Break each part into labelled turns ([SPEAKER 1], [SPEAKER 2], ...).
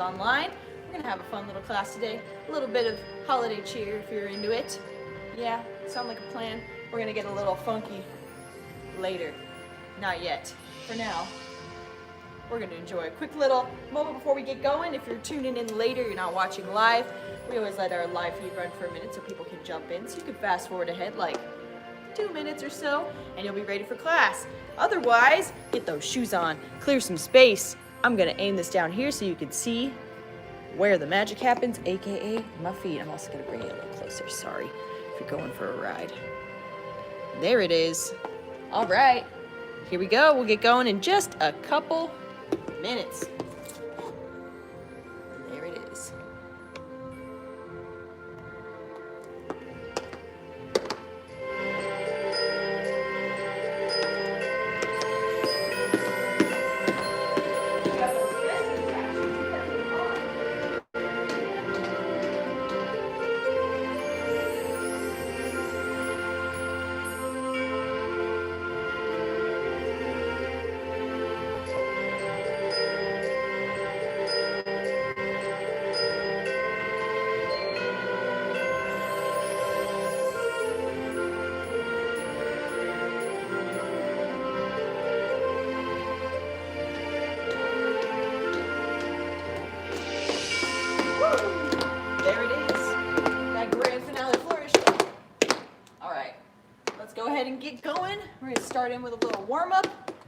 [SPEAKER 1] online. We're gonna have a fun little class today. A little bit of holiday cheer if you're into it. Yeah, sound like a plan. We're gonna get a little funky later. Not yet. For now, we're gonna enjoy a quick little moment before we get going. If you're tuning in later, you're not watching live, we always let our live feed run for a minute so people can jump in. So you can fast forward ahead like 2 minutes or so, and you'll be ready for class. Otherwise, get those shoes on, clear some space. I'm gonna aim this down here so you can see where the magic happens, AKA my feet. I'm also gonna bring it a little closer, sorry, if you're going for a ride. There it is. All right, here we go. We'll get going in just a couple minutes. There it is. There it is, that grand finale flourish. All right, let's go ahead and get going. We're gonna start in with a little warm up.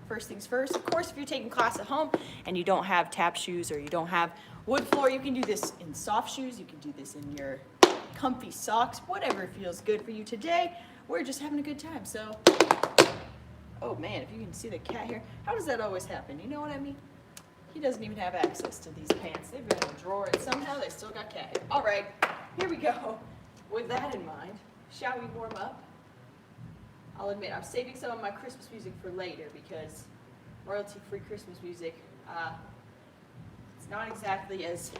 [SPEAKER 1] First things first, of course, if you're taking class at home and you don't have tap shoes or you don't have wood floor, you can do this in soft shoes, you can do this in your comfy socks, whatever feels good for you today. We're just having a good time, so. Oh man, if you can see the cat here, how does that always happen? You know what I mean? He doesn't even have access to these pants. They've been in a drawer and somehow they still got cat hair. All right, here we go. With that in mind, shall we warm up? I'll admit, I'm saving some of my Christmas music for later because royalty-free Christmas music, it's not exactly as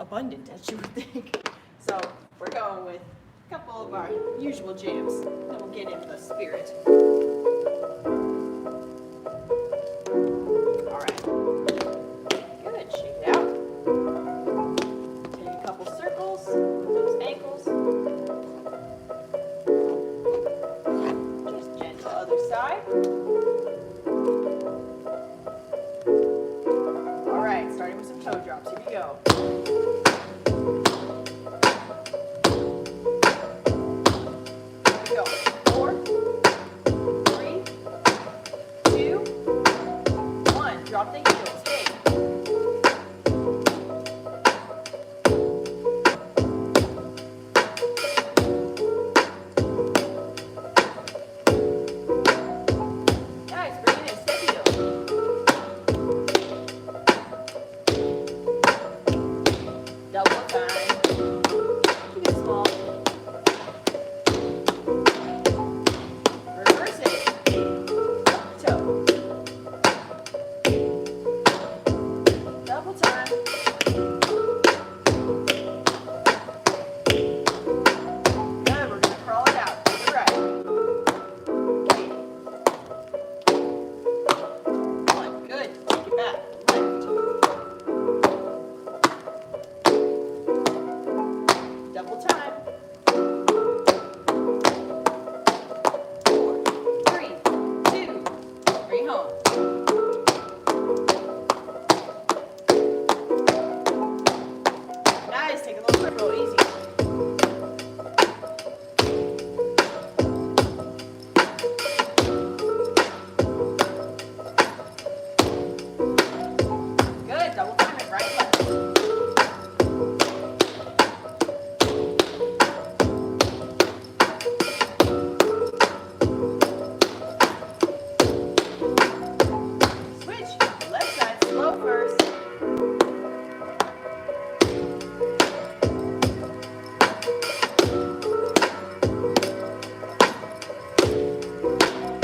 [SPEAKER 1] abundant as you would think. So we're going with a couple of our usual jams, then we'll get into the spirit. All right, good, shake it out. Take a couple circles with those ankles. Just gentle other side. All right, starting with some toe drops, here we go. Here we go, 4, 3, 2, 1. Drop the heels, hey. Nice, bring it in, step heel. Double time. Keep it small. Reverse it. Toe. Double time. Good, we're gonna crawl it out. To the right. 1, good. Take it back. Left. Double time. 4, 3, 2, bring it home. Nice, take a little circle, easy. Good, double time it, right, left. Switch, left side, slow first.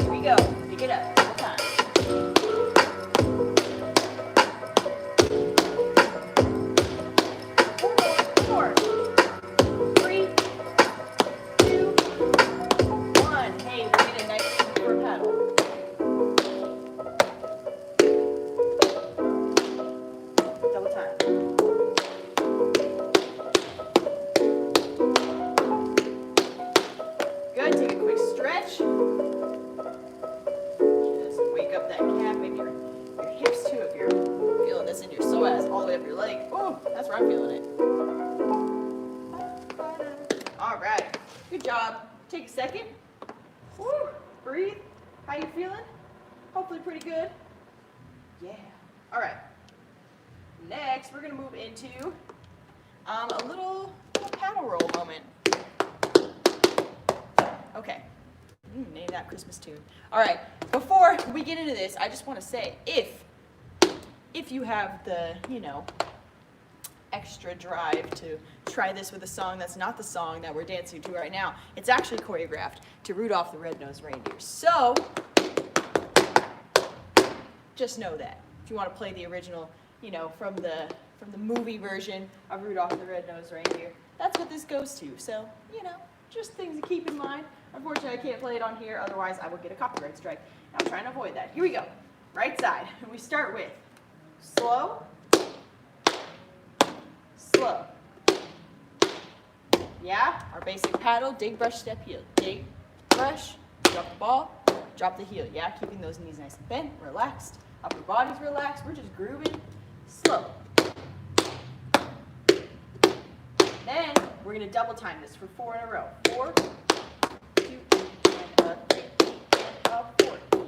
[SPEAKER 1] Here we go, pick it up, double time. 4, 3, 2, 1. Hey, bring it in nice and for a paddle. Oh, that's where I'm feeling it. All right, good job. Take a second. Woo, breathe. How you feeling? Hopefully pretty good. Yeah. All right. Next, we're gonna move into a little paddle roll moment. Okay. Name that Christmas tune. All right. Before we get into this, I just want to say, if you have the, extra drive to try this with a song that's not the song that we're dancing to right now, it's actually choreographed to Rudolph the Red-Nosed Reindeer. So, just know that. If you want to play the original, from the movie version of Rudolph the Red-Nosed Reindeer, that's what this goes to. So, just things to keep in mind. Unfortunately, I can't play it on here, otherwise I will get a copyright strike. I'm trying to avoid that. Here we go. Right side. We start with slow, slow. Yeah, our basic paddle, dig, brush, step, heel. Dig, brush, drop the ball, drop the heel. Yeah, keeping those knees nice and bent, relaxed. Upper body's relaxed. We're just grooving. Slow. Then we're going to double time this for 4 in a row. 4, 2, and a 3, and a 4. And up.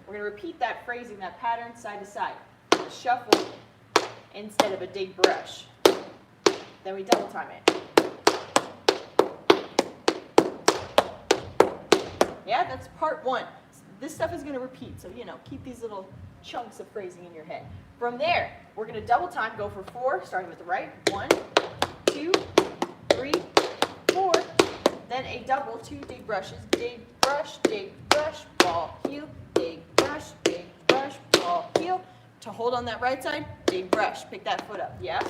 [SPEAKER 1] We're going to repeat that phrasing, that pattern, side to side. Shuffle instead of a dig brush. Then we double time it. Yeah, that's part 1. This stuff is going to repeat, so keep these little chunks of phrasing in your head. From there, we're going to double time, go for 4, starting with the right. 1, 2, 3, 4. Then a double, 2 dig brushes. Dig, brush, ball, heel. Dig, brush, ball, heel. To hold on that right side, dig, brush. Pick that foot up, yeah?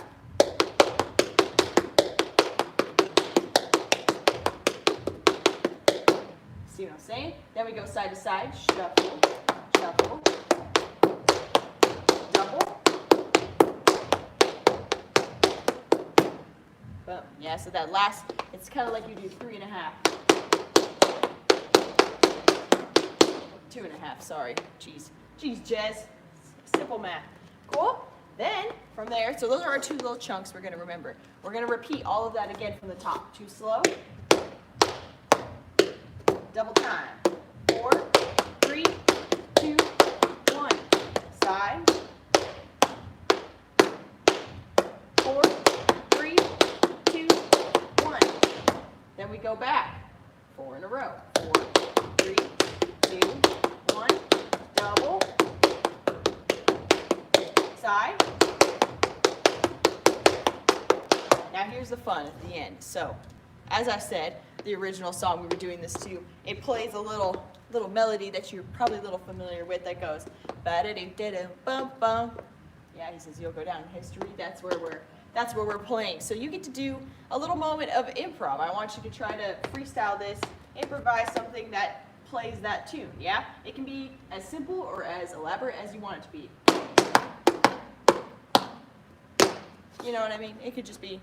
[SPEAKER 1] See what I'm saying? Then we go side to side, shuffle, shuffle, double. Boom. Yeah, so that last, it's kind of like you do 3.5. 2.5, sorry. Jeez, Jez. Simple math. Cool? Then, from there, so those are our 2 little chunks we're going to remember. We're going to repeat all of that again from the top. 2 slow. Double time. 4, 3, 2, 1. Side. 4, 3, 2, 1. Then we go back. 4 in a row. 4, 3, 2, 1. Double. Side. Now here's the fun at the end. So, as I said, the original song we were doing this to, it plays a little melody that you're probably a little familiar with that goes ba-da-doo-da-doo-bum-bum. Yeah, he says you'll go down in history. That's where we're playing. So you get to do a little moment of improv. I want you to try to freestyle this, improvise something that plays that tune. Yeah, it can be as simple or as elaborate as you want it to be. You know what I mean? It could just be,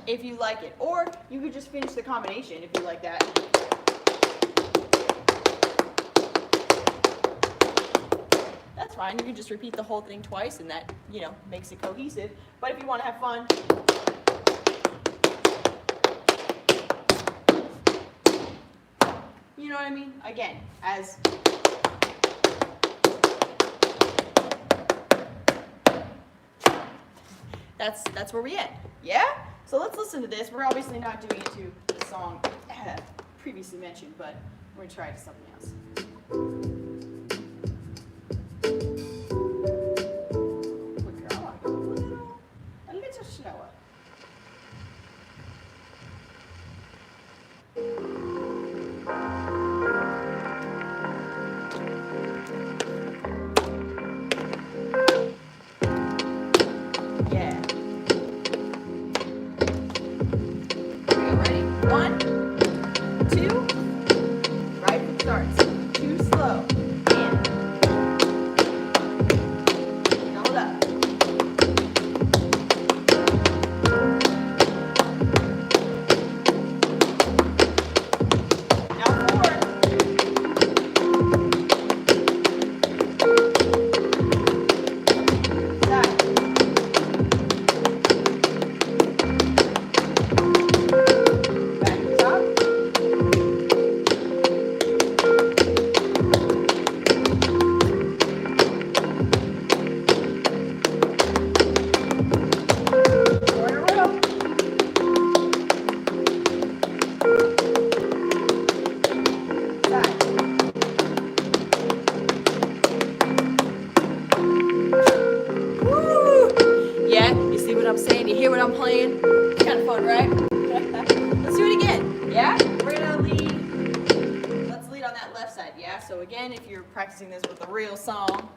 [SPEAKER 1] if you like it. Or you could just finish the combination if you like that. That's fine. You can just repeat the whole thing twice and that, makes it cohesive. But if you want to have fun, you know what I mean? Again, as that's where we end. Yeah? So let's listen to this. We're obviously not doing it to the song previously mentioned, but we're going to try it to something else. Quicker. I want to go a little slower. One, two, right foot starts. I'm saying? You hear what I'm playing? Kind of fun, right? Let's do it again. Yeah? We're gonna lead. Let's lead on that left side. Yeah? So again, if you're practicing this with a real song,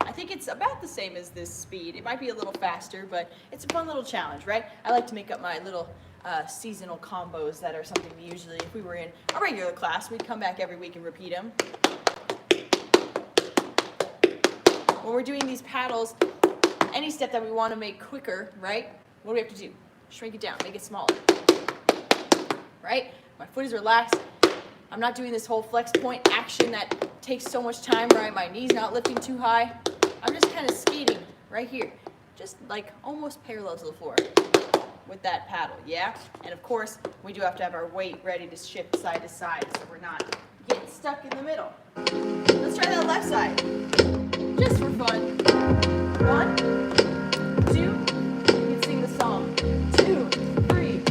[SPEAKER 1] I think it's about the same as this speed. It might be a little faster, but it's a fun little challenge, right? I like to make up my little seasonal combos that are something we usually, if we were in a regular class, we'd come back every week and repeat them. When we're doing these paddles, any step that we want to make quicker, right? What do we have to do? Shrink it down, make it smaller, right? My foot is relaxed. I'm not doing this whole flex point action that takes so much time, right? My knee's not lifting too high. I'm just kind of skating right here, just like almost parallel to the floor with that paddle, yeah? And of course, we do have to have our weight ready to shift side to side so we're not getting stuck in the middle. Let's try that left side, just for fun. 1, 2, you can sing the song. 2, 3,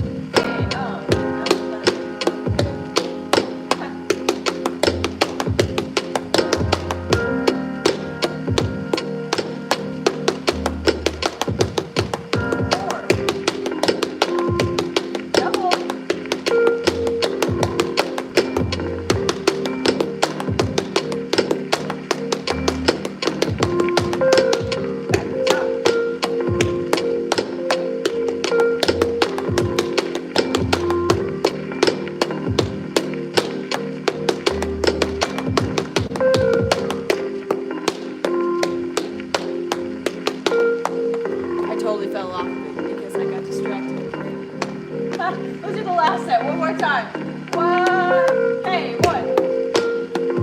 [SPEAKER 1] and fell off of it because I got distracted. Let's do the last set one more time. 1, hey, 1,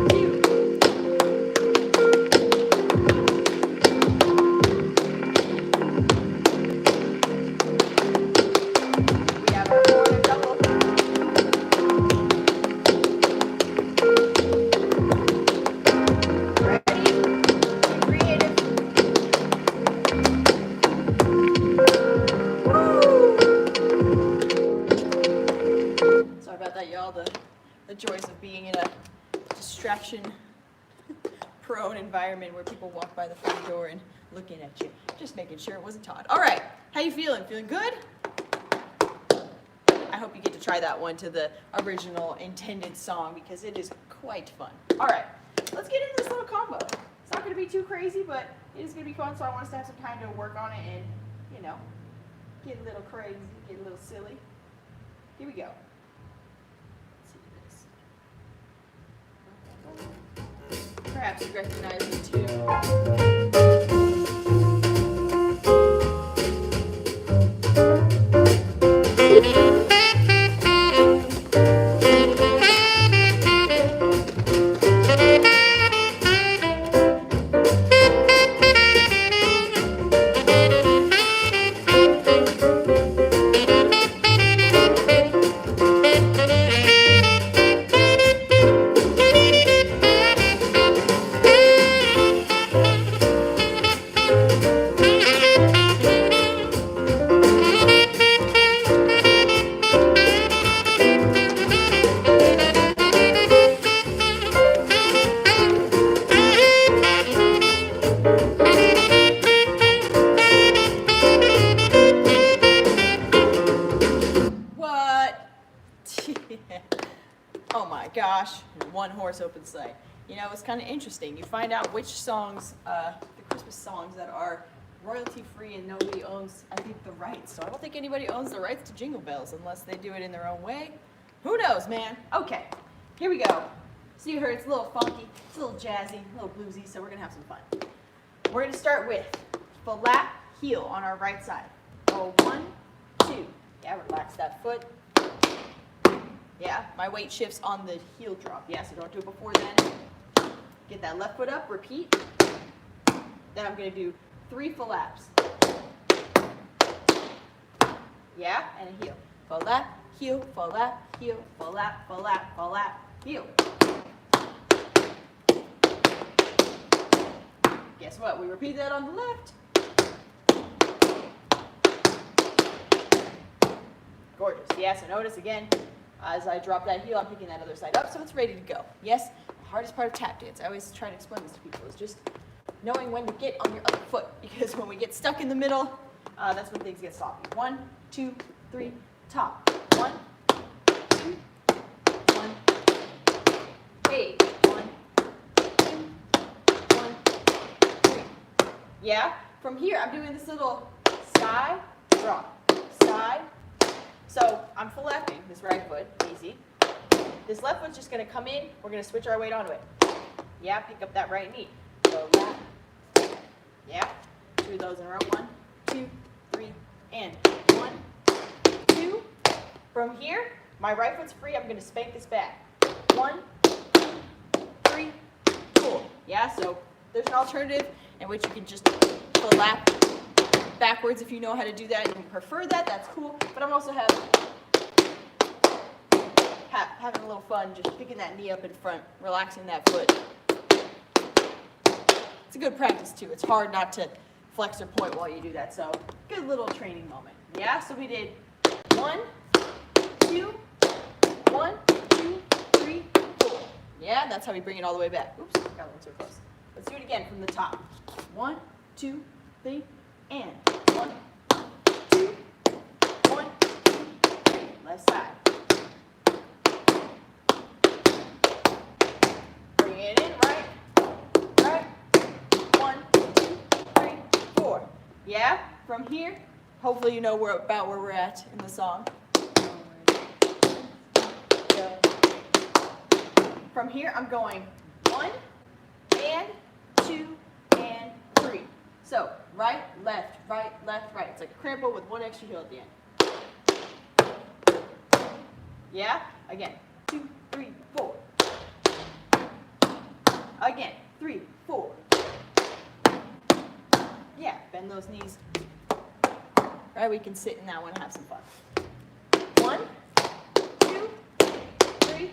[SPEAKER 1] 2. We have our quarter double. Ready? Be creative. Sorry about that, y'all. The joys of being in a distraction-prone environment where people walk by the front door and looking at you. Just making sure it wasn't Todd. All right, how you feeling? Feeling good? I hope you get to try that one to the original intended song because it is quite fun. All right, let's get into this little combo. It's not going to be too crazy, but it is going to be fun, so I want us to have some time to work on it and, you know, get a little crazy, get a little silly. Here we go. Perhaps you recognize me too. Oh my gosh, one horse open sleigh. You know, it's kind of interesting. You find out which songs, the Christmas songs that are royalty free and nobody owns, I think, the rights. So I don't think anybody owns the rights to Jingle Bells unless they do it in their own way. Who knows, man? Okay, here we go. So you heard it's a little funky, it's a little jazzy, a little bluesy, so we're gonna have some fun. We're gonna start with flat heel on our right side. Go 1, 2. Yeah, relax that foot. Yeah, my weight shifts on the heel drop. Yeah, so don't do it before then. Get that left foot up, repeat. Then I'm gonna do 3 flaps. Yeah, and a heel. Flap, heel, flap, heel, flap, flap, flap, heel. Guess what? We repeat that on the left. Gorgeous. Yeah, so notice again, as I drop that heel, I'm picking that other side up, so it's ready to go. Yes, the hardest part of tap dance, I always try to explain this to people, is just knowing when to get on your other foot, because when we get stuck in the middle, That's when things get sloppy. 1, 2, 3, top. 1, 2, 1, hey, 1, 2, 1, 3. Yeah? From here, I'm doing this little side, drop, side. So I'm full lefting this right foot, easy. This left foot's just going to come in. We're going to switch our weight onto it. Yeah, pick up that right knee. So left. Yeah, 2 of those in a row. 1, 2, 3, and 1, 2. From here, my right foot's free. I'm going to spank this back. 1, 2, 3, 4. Yeah, so there's an alternative in which you can just lap backwards if you know how to do that and you prefer that. That's cool. But I'm also having a little fun just picking that knee up in front, relaxing that foot. It's a good practice too. It's hard not to flex or point while you do that. So good little training moment. Yeah, so we did 1, 2, 1, 2, 3, 4. Yeah, that's how we bring it all the way back. Oops, got a little too close. Let's do it again from the top. 1, 2, 3, and 1, 2, 1, 2, 3. Left side. Bring it in, right, right. 1, 2, 3, 4. Yeah, from here, hopefully you know about where we're at in the song. From here, I'm going 1, and 2, and 3. So, right, left, right, left, right. It's like a crampo with one extra heel at the end. Yeah? Again. 2, 3, 4. Again. 3, 4. Yeah, bend those knees. Right, we can sit in that one and have some fun. 1, 2, 3.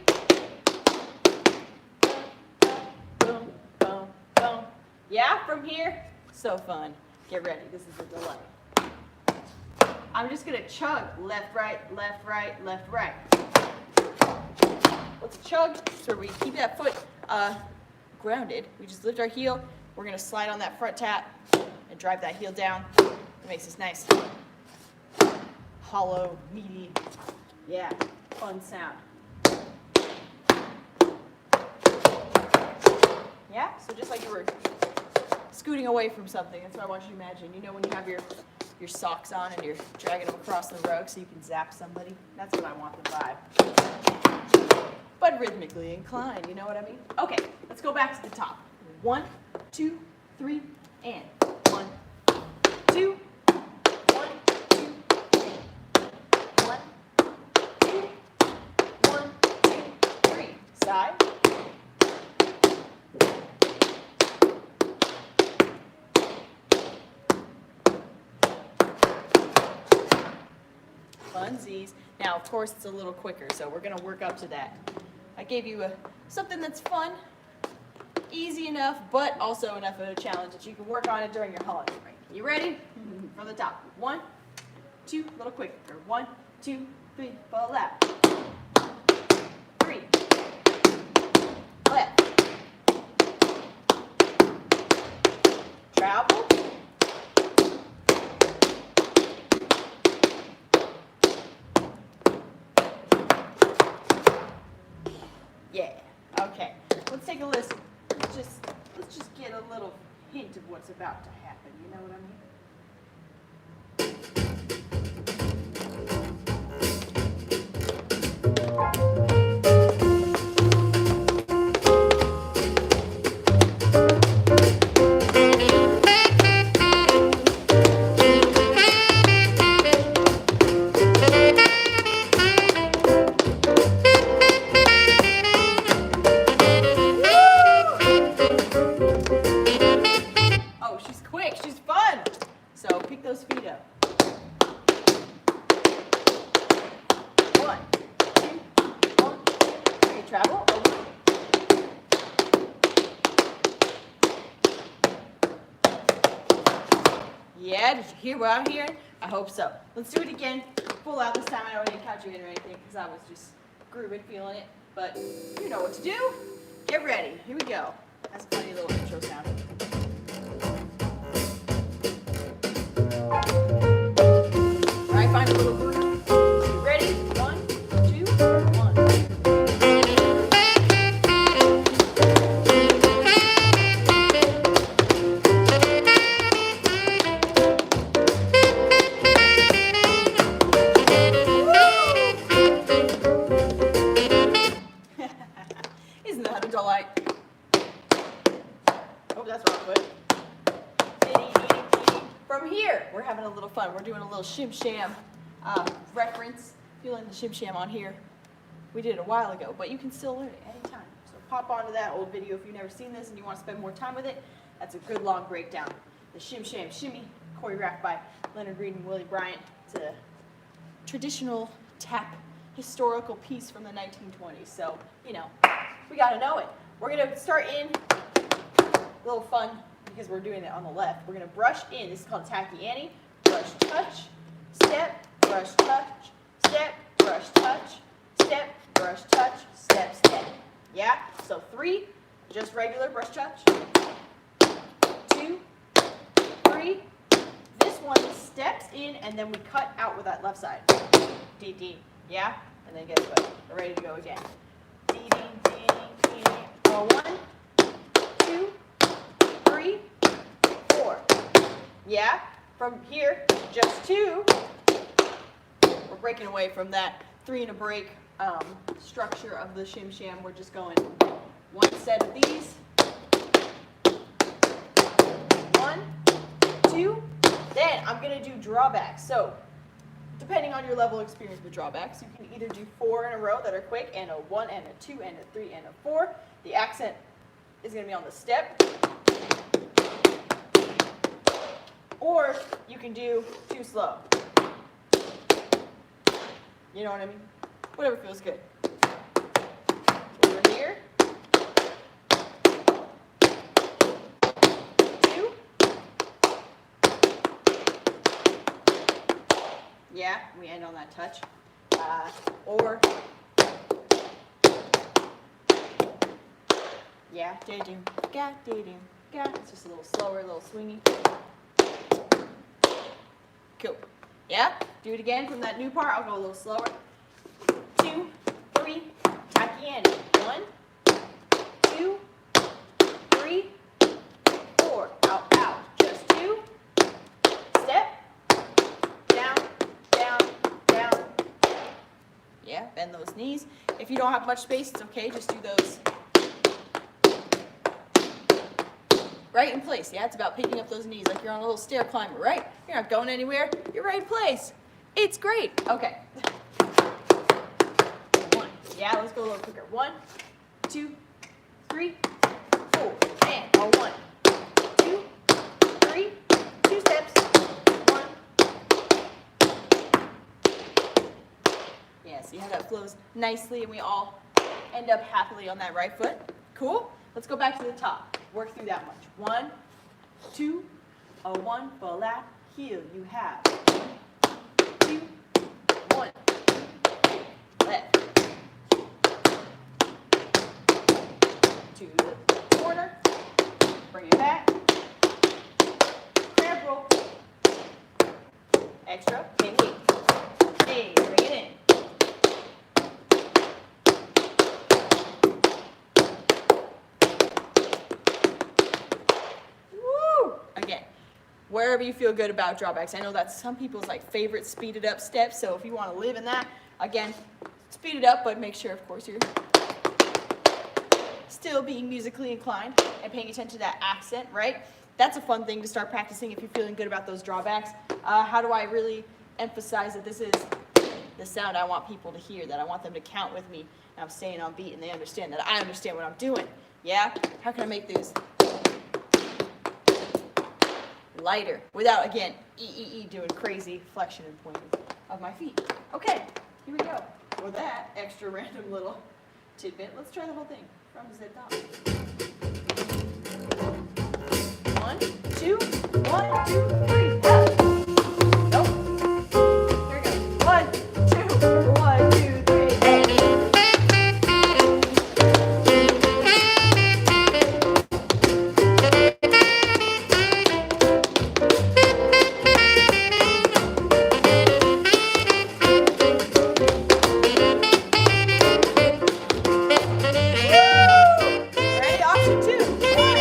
[SPEAKER 1] Boom, boom, boom. Yeah, from here, so fun. Get ready, this is a delight. I'm just gonna chug left, right, left, right, left, right. Let's chug so we keep that foot grounded. We just lift our heel. We're gonna slide on that front tap and drive that heel down. It makes this nice, hollow, meaty, yeah, fun sound. Yeah, so just like you were scooting away from something, that's what I want you to imagine. You know when you have your socks on and you're dragging them across the rug so you can zap somebody? That's what I want the vibe. But rhythmically inclined, you know what I mean? Okay, let's go back to the top. 1, 2, 3, and 1, 2, 1, 2, 3. 1, 2, 1, 2, 3. Side. Funsies. Now, of course, it's a little quicker, so we're going to work up to that. I gave you something that's fun, easy enough, but also enough of a challenge that you can work on it during your holiday break. You ready? From the top. 1, 2, a little quicker. 1, 2, 3, full lap. 3. Left. Travel. Yeah. Okay. Let's take a listen. Let's just get a little hint of what's about to happen. You know what I mean? Travel. Yeah, did you hear what I'm hearing? I hope so. Let's do it again. Full out this time. I don't need to count you in or anything because I was just grooving, feeling it. But you know what to do. Get ready. Here we go. That's a funny little intro sound. From here, we're having a little fun. We're doing a little shim sham reference. Feeling the shim sham on here. We did it a while ago, but you can still learn it anytime. So pop onto that old video if you've never seen this and you want to spend more time with it. That's a good long breakdown. The shim sham shimmy, choreographed by Leonard Reed and Willie Bryant. It's a traditional tap historical piece from the 1920s. So, you know, we got to know it. We're going to start in a little fun because we're doing it on the left. We're going to brush in. This is called Tacky Annie. Brush, touch, step, brush, touch, step, brush, touch, step, brush, touch, step, step. Yeah? So 3, just regular brush, touch. 2, 3. This one steps in and then we cut out with that left side. D, D. Yeah? And then guess what? We're ready to go again. D, D, D, D, D. 1, 2, 3, 4. Yeah? From here, just 2. We're breaking away from that 3 and a break structure of the shim sham. We're just going 1 set of these. 1, 2. Then I'm going to do drawbacks. So depending on your level of experience with drawbacks, you can either do 4 in a row that are quick, and a 1 and a 2 and a 3 and a 4. The accent is going to be on the step. Or you can do 2 slow. You know what I mean? Whatever feels good. Over here. 2. Yeah, we end on that touch. Or, yeah, da-doom, ga, da-doom, ga. It's just a little slower, a little swingy. Cool. Yeah, do it again from that new part. I'll go a little slower. 2, 3, tacky Annie. 1, 2, 3, 4. Out, out. Just 2. Step. Down, down, down. Yeah, bend those knees. If you don't have much space, it's okay. Just do those right in place. Yeah, it's about picking up those knees like you're on a little stair climber, right? You're not going anywhere. You're right in place. It's great. Okay. 1. Yeah, let's go a little quicker. 1, 2, 3, 4. And a 1, 2, 3, 2 steps. 1. Yeah, see how that flows nicely and we all end up happily on that right foot? Cool? Let's go back to the top. Work through that much. 1, 2, a 1, flat, heel. You have 2, 1, left. To the corner. Bring it back. Crab roll. Extra. Hey, wait. Hey, bring it in. Wherever you feel good about drawbacks. I know that's some people's like favorite speeded up steps, so if you want to live in that, again, speed it up, but make sure, of course, you're still being musically inclined and paying attention to that accent, right? That's a fun thing to start practicing if you're feeling good about those drawbacks. How do I really emphasize that this is the sound I want people to hear, that I want them to count with me, and I'm staying on beat and they understand that I understand what I'm doing? Yeah? How can I make these lighter without, again, doing crazy flexion and pointing of my feet? Okay, here we go. For that extra random little tidbit, let's try the whole thing from the top. 1, 2, 1, 2, 3, up. Nope. Here we go. 1, 2, 1, 2, 3, and ready? Option 2. 1.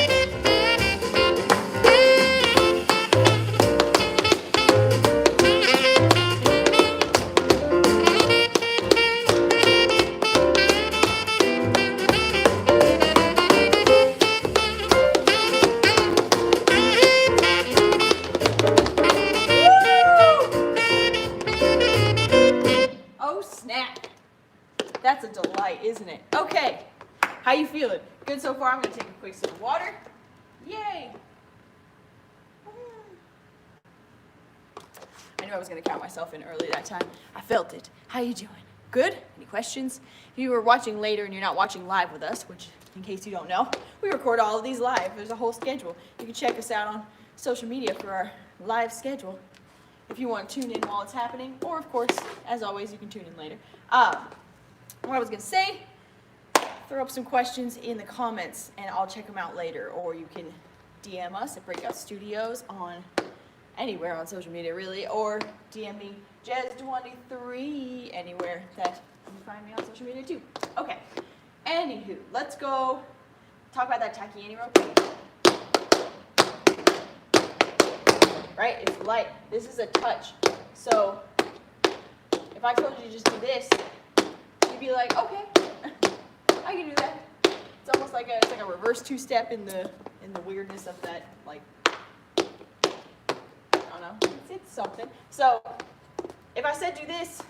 [SPEAKER 1] How you feeling? Good so far? I'm gonna take a quick sip of water. Yay! I knew I was gonna count myself in early that time. I felt it. How you doing? Good? Any questions? If you were watching later and you're not watching live with us, which in case you don't know, we record all of these live. There's a whole schedule. You can check us out on social media for our live schedule if you want to tune in while it's happening, or of course, as always, you can tune in later. What I was gonna say, throw up some questions in the comments and I'll check them out later, or you can DM us at BreakOut Studios on anywhere on social media really, or DM me Jeze23 anywhere that you can find me on social media too. Okay, anywho, let's go talk about that tachyony real quick. Right, it's light. This is a touch. So if I told you to just do this, you'd be like, okay, I can do that. It's almost like it's like a reverse two-step in the weirdness of that, like, I don't know, it's something. So if I said do this,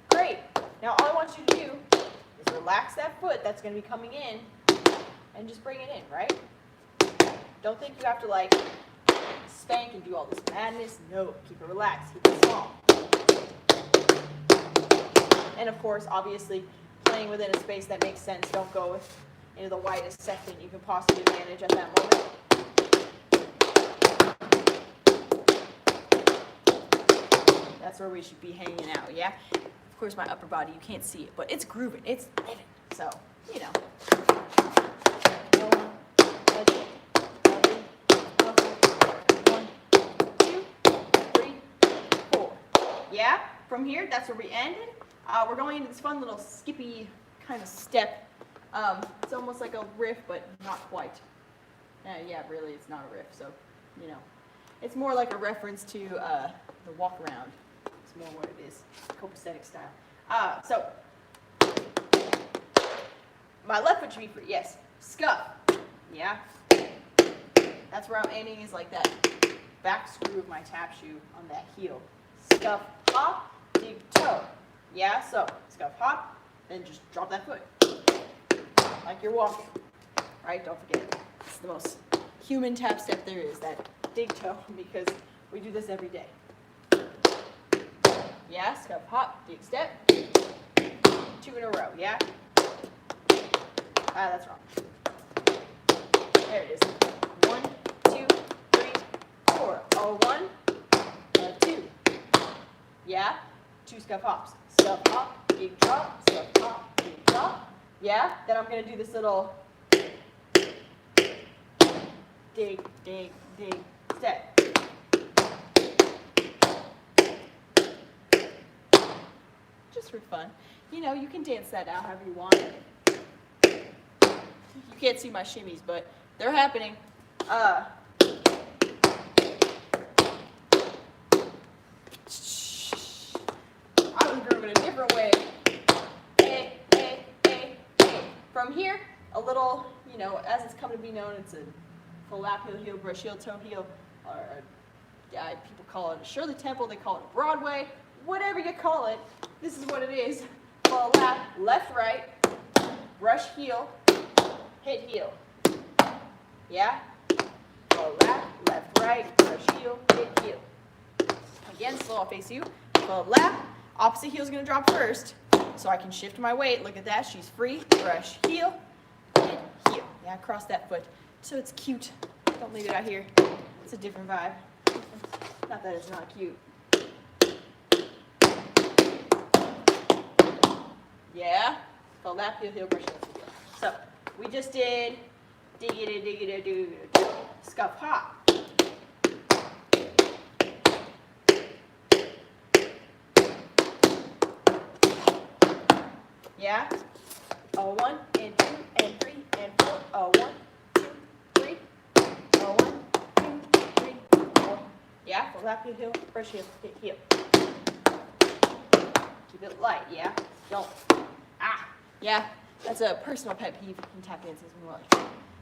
[SPEAKER 1] great. Now all I want you to do is relax that foot that's going to be coming in and just bring it in, right? Don't think you have to like spank and do all this madness. No, keep it relaxed, keep it small. And of course, obviously, playing within a space that makes sense. Don't go into the widest section you can possibly manage at that moment. That's where we should be hanging out, yeah? Of course, my upper body, you can't see it, but it's grooving, it's living. So, you know. 1, 2, 3, 4. Yeah? From here, that's where we ended. We're going into this fun little skippy kind of step. It's almost like a riff, but not quite. Yeah, really, it's not a riff, so, you know. It's more like a reference to the walk around. It's more what it is, copacetic style. So, my left foot should be free, yes. Scuff, yeah. That's where I'm aiming, is like that back screw of my tap shoe on that heel. Scuff, hop, dig toe. Yeah, so scuff, hop, then just drop that foot. Like you're walking, right? Don't forget it. It's the most human tap step there is, that dig toe, because we do this every day. Yeah, scuff, hop, dig step. 2 in a row, yeah? That's wrong. There it is. 1, 2, 3, 4. 1, 2. Yeah? 2 scuff hops. Scuff hop, dig drop, scuff hop, dig drop. Yeah? Then I'm going to do this little dig, dig, dig step. Just for fun. You know, you can dance that out however you want. You can't see my shimmies, but they're happening. I was grooving a different way. Hey, hey, hey, hey. From here, a little, you know, as it's come to be known, it's a full lap heel, heel, brush heel, toe heel, or people call it a Shirley Temple, they call it a Broadway, whatever you call it, this is what it is. Full lap, left, right, brush heel, hit heel. Yeah? Full lap, left, right, brush heel, hit heel. Again, slow, I'll face you. Full lap, opposite heel is going to drop first, so I can shift my weight. Look at that, she's free. Brush heel, hit heel. Yeah, cross that foot. So it's cute. Don't leave it out here. It's a different vibe. Not that it's not cute. Yeah? Full lap, heel, heel, brush heel, heel. So, we just did diggity, diggity, do, scuff, hop. Yeah? 1 and 2 and 3 and 4. 1, 2, 3. 1, 2, 3, 4. Yeah? Full lap, heel, heel, brush heel, hit heel. Keep it light, yeah? Don't. Yeah, that's a personal pet peeve in tap dances when we're like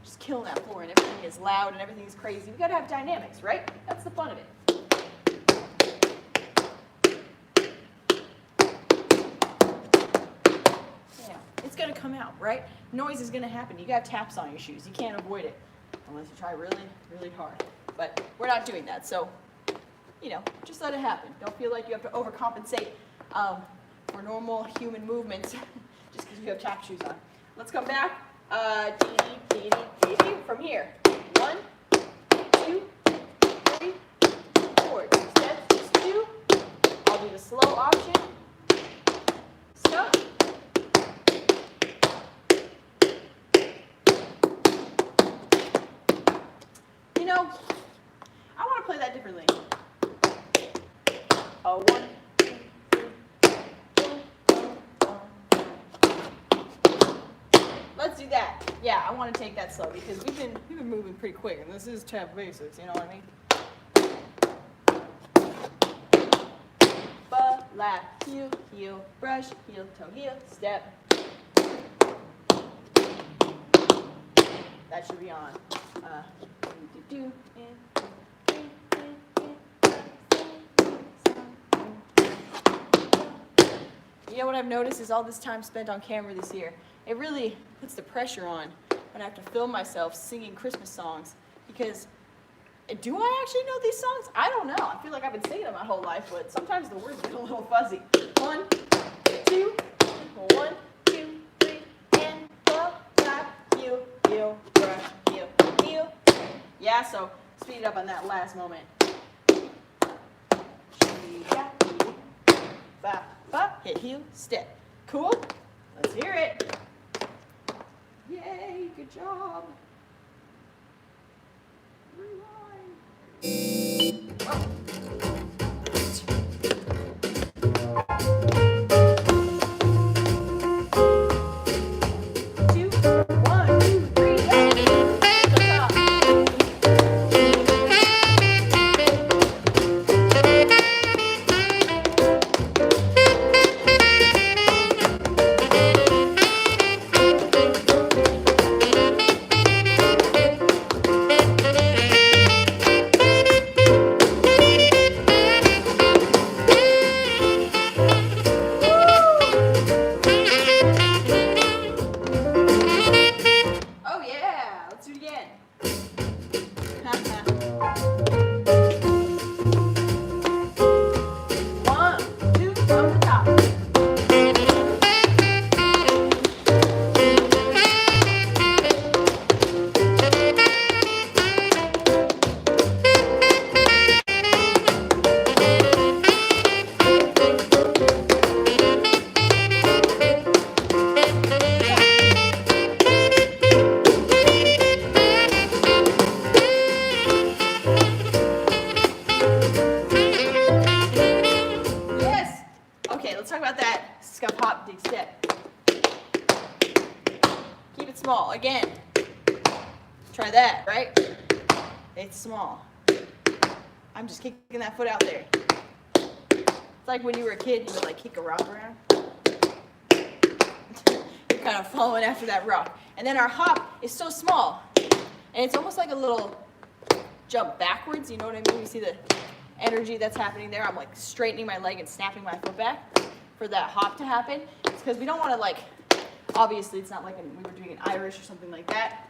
[SPEAKER 1] just killing that floor and everything is loud and everything is crazy. We gotta have dynamics, right? That's the fun of it. Yeah, it's gonna come out, right? Noise is gonna happen. You got taps on your shoes. You can't avoid it unless you try really, really hard. But we're not doing that, so, you know, just let it happen. Don't feel like you have to overcompensate for normal human movements just because you have tap shoes on. Let's come back. From here. 1, 2, 3, 4. 2 steps, just 2. I'll do the slow option. Stop. You know, I want to play that differently. 1, 2, 3. Let's do that. Yeah, I want to take that slow because we've been moving pretty quick, and this is tap basics. You know what I mean? Lap, heel, heel, brush, heel, toe, heel, step. That should be on. You know what I've noticed is all this time spent on camera this year, it really puts the pressure on when I have to film myself singing Christmas songs, because do I actually know these songs? I don't know. I feel like I've been singing them my whole life, but sometimes the words get a little fuzzy. 1, 2, 1, 2, 3, and 4, lap, heel, heel, brush, heel, heel. Yeah, so speed it up on that last moment. Hit heel, step. Cool? Let's hear it. Yay, good job. Rewind. Whoa. 2, 1, 2, 3, small. Again, try that, right? It's small. I'm just kicking that foot out there. It's like when you were a kid, you would like kick a rock around. You're kind of following after that rock. And then our hop is so small. And it's almost like a little jump backwards, you know what I mean? You see the energy that's happening there? I'm like straightening my leg and snapping my foot back for that hop to happen. It's because we don't want to like, obviously it's not like we were doing an Irish or something like that.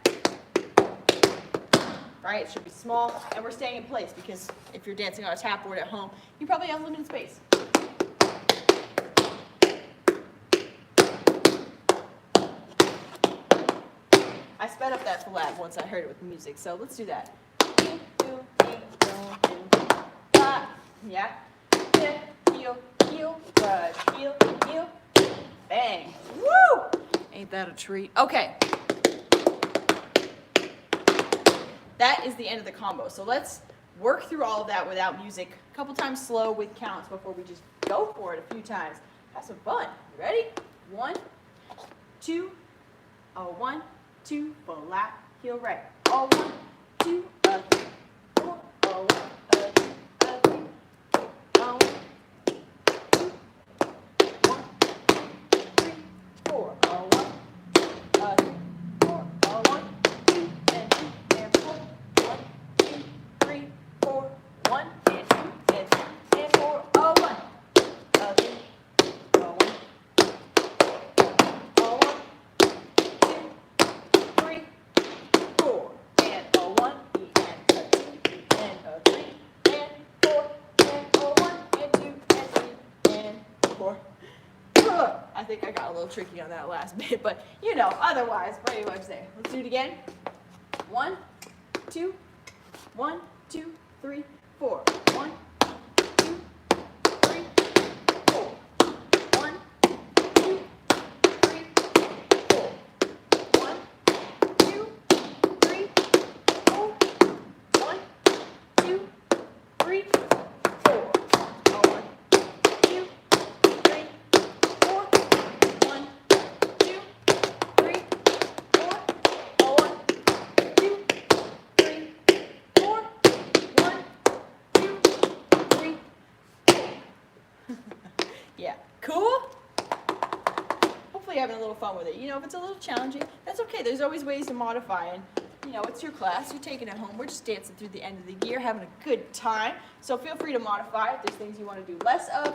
[SPEAKER 1] Right? It should be small, and we're staying in place because if you're dancing on a tap board at home, you probably have limited space. I sped up that collab once I heard it with the music, so let's do that. Yeah. Heel, heel, brush, heel, heel, bang. Woo! Ain't that a treat? Okay. That is the end of the combo. So let's work through all of that without music, a couple times slow with counts before we just go for it a few times. Have some fun. You ready? 1, 2, 1, 2, full lap, heel right. 1, 2, 3, 4, 1, 2, 3, 1, 2, 1, 3, 4, 1, 2, 4, 1, 2, and 2, and 4, 1, 2, 3, 4, 1, and 2, and 3, and 4, 1, 3, 1, 1, think I got a little tricky on that last bit, but you know, otherwise, pretty much there. Let's do it again. 1, 2, 1, 2, 3, 4. 1, 2, 3, 4. 1, 2, 3, 4. 1, 2, 3, 4. 1, 2, 3, 4. Oh, 1, 2, 3, 4. 1, 2, 3, 4. Oh, 1, 2, 3, 4. 1, 2, 3, 4. Yeah, cool? Hopefully you're having a little fun with it. You know, if it's a little challenging, that's okay. There's always ways to modify, and you know, it's your class. You're taking it home. We're just dancing through the end of the year, having a good time. So feel free to modify if there's things you want to do less of.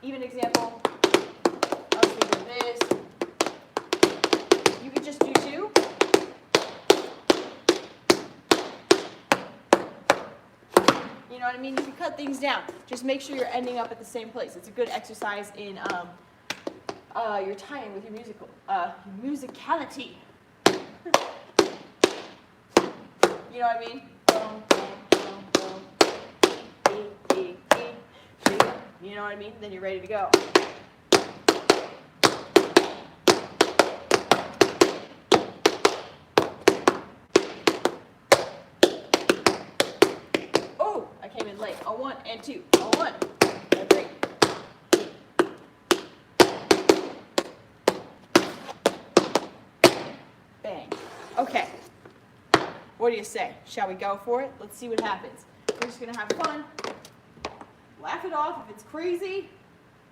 [SPEAKER 1] Even example, I was thinking this. You could just do 2. You know what I mean? You can cut things down. Just make sure you're ending up at the same place. It's a good exercise in your timing with your musicality. You know what I mean? Boom, boom, boom, boom. E, e, e, e. You know what I mean? Then you're ready to go. Oh, I came in late. A 1 and 2. A 1 and 3. Bang. Okay. What do you say? Shall we go for it? Let's see what happens. We're just going to have fun. Laugh it off. If it's crazy,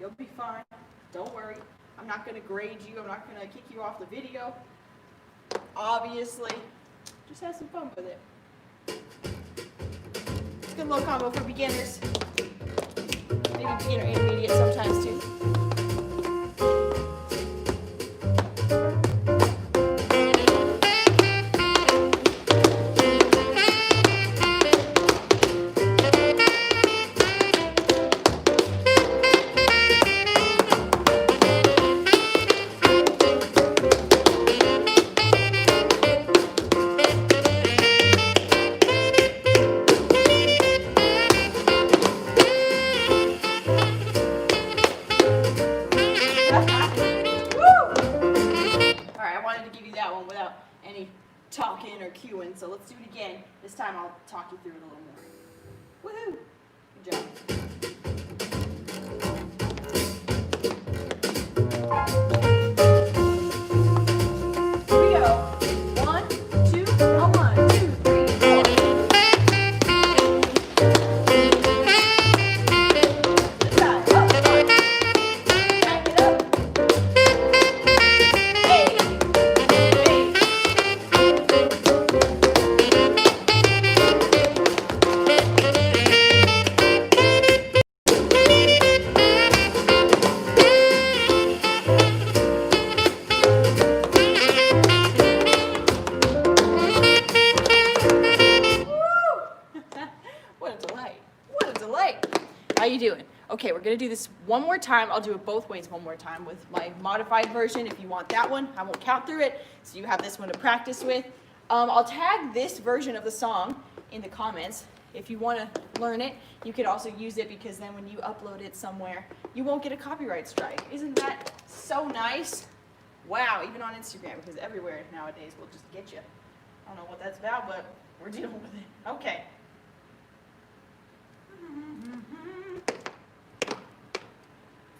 [SPEAKER 1] you'll be fine. Don't worry. I'm not going to grade you. I'm not going to kick you off the video. Obviously. Just have some fun with it. Good little combo for beginners. Maybe beginner intermediate sometimes too. Talking or cueing, so let's do it again. This time I'll talk you through it a little more. Woohoo! Good job. Here we go. 1, 2, 1, 2, 3, 4. This side, up, back it up. Hey, hey. How you doing? Okay, we're gonna do this one more time. I'll do it both ways one more time with my modified version. If you want that one, I won't count through it, so you have this one to practice with. I'll tag this version of the song in the comments. If you want to learn it, you could also use it, because then when you upload it somewhere, you won't get a copyright strike. Isn't that so nice? Wow, even on Instagram, because everywhere nowadays will just get you. I don't know what that's about, but we're dealing with it. Okay.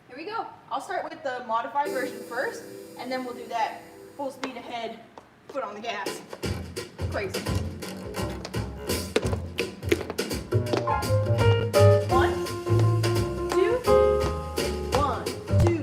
[SPEAKER 1] Here we go. I'll start with the modified version first, and then we'll do that full speed ahead, foot on the gas. Crazy. 1, 2, 1, 2.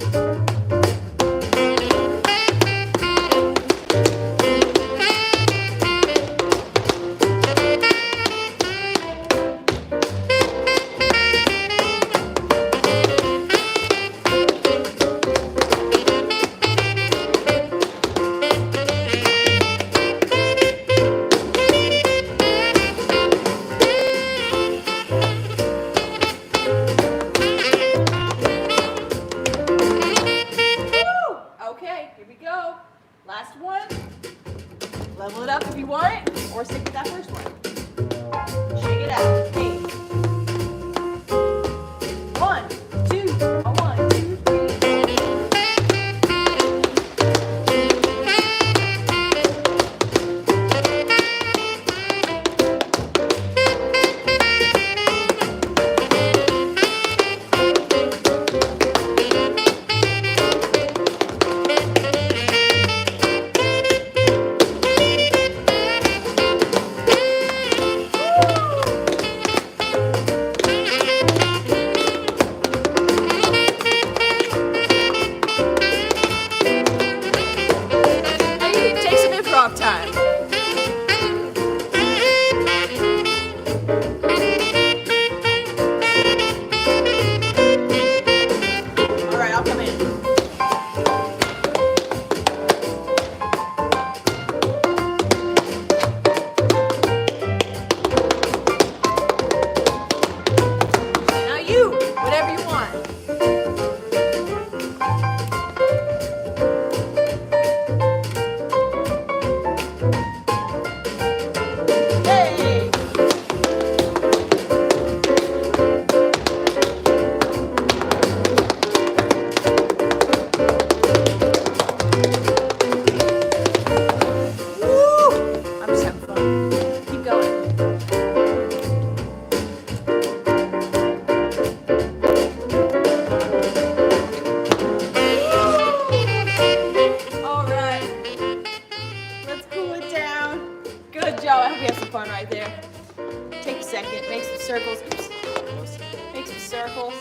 [SPEAKER 1] circles.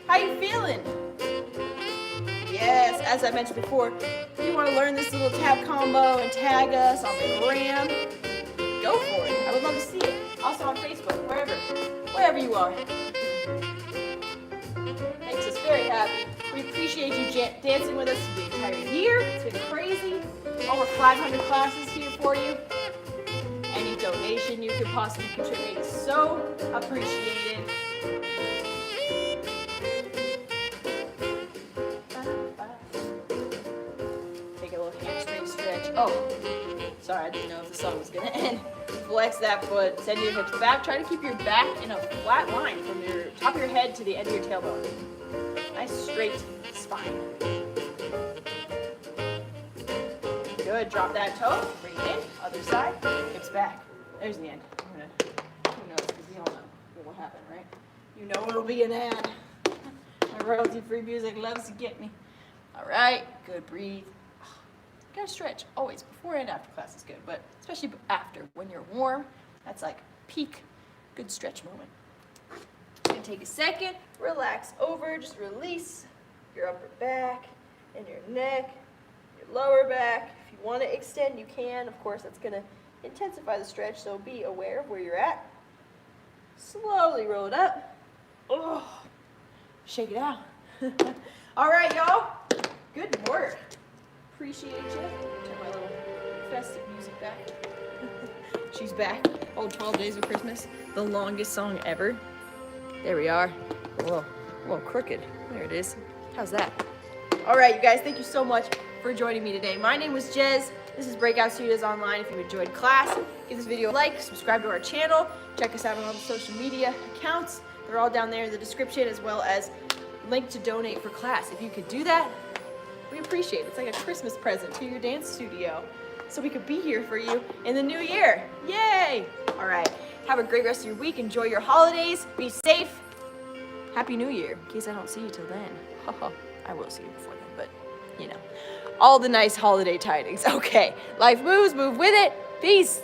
[SPEAKER 1] How you feeling? Yes, as I mentioned before, if you want to learn this little tap combo and tag us on the gram, go for it. I would love to see it. Also on Facebook, wherever you are. Makes us very happy. We appreciate you dancing with us the entire year. It's been crazy. Over 500 classes here for you. Any donation you could possibly contribute is so appreciated. Take a little hamstring stretch. Oh, sorry, I didn't know if the song was gonna end. Flex that foot, send your hips back. Try to keep your back in a flat line from your top of your head to the end of your tailbone. Nice straight spine. Good, drop that toe, bring it in, other side, hips back. There's the end. Who knows, because you don't know what will happen, right? You know it'll be an ad. My royalty-free music loves to get me. All right, good, breathe. Gotta stretch, always, before and after class is good, but especially after, when you're warm, that's like peak good stretch moment. Gonna take a second, relax over, just release your upper back and your neck, your lower back. If you want to extend, you can. Of course, that's gonna intensify the stretch, so be aware of where you're at. Slowly roll it up. Oh, shake it out. All right, y'all. Good work. Appreciate you. Turn my little festive music back. She's back. Oh, 12 Days of Christmas. The longest song ever. There we are. Whoa, a little crooked. There it is. How's that? All right, you guys, thank you so much for joining me today. My name was Jez. This is BreakOut Studios Online. If you enjoyed class, give this video a like, subscribe to our channel, check us out on all the social media accounts. They're all down there in the description, as well as link to donate for class. If you could do that, we appreciate it. It's like a Christmas present to your dance studio, so we could be here for you in the new year. Yay! All right, have a great rest of your week. Enjoy your holidays. Be safe. Happy New Year, in case I don't see you till then. I will see you before then, but you know, all the nice holiday tidings. Okay, life moves, move with it. Peace.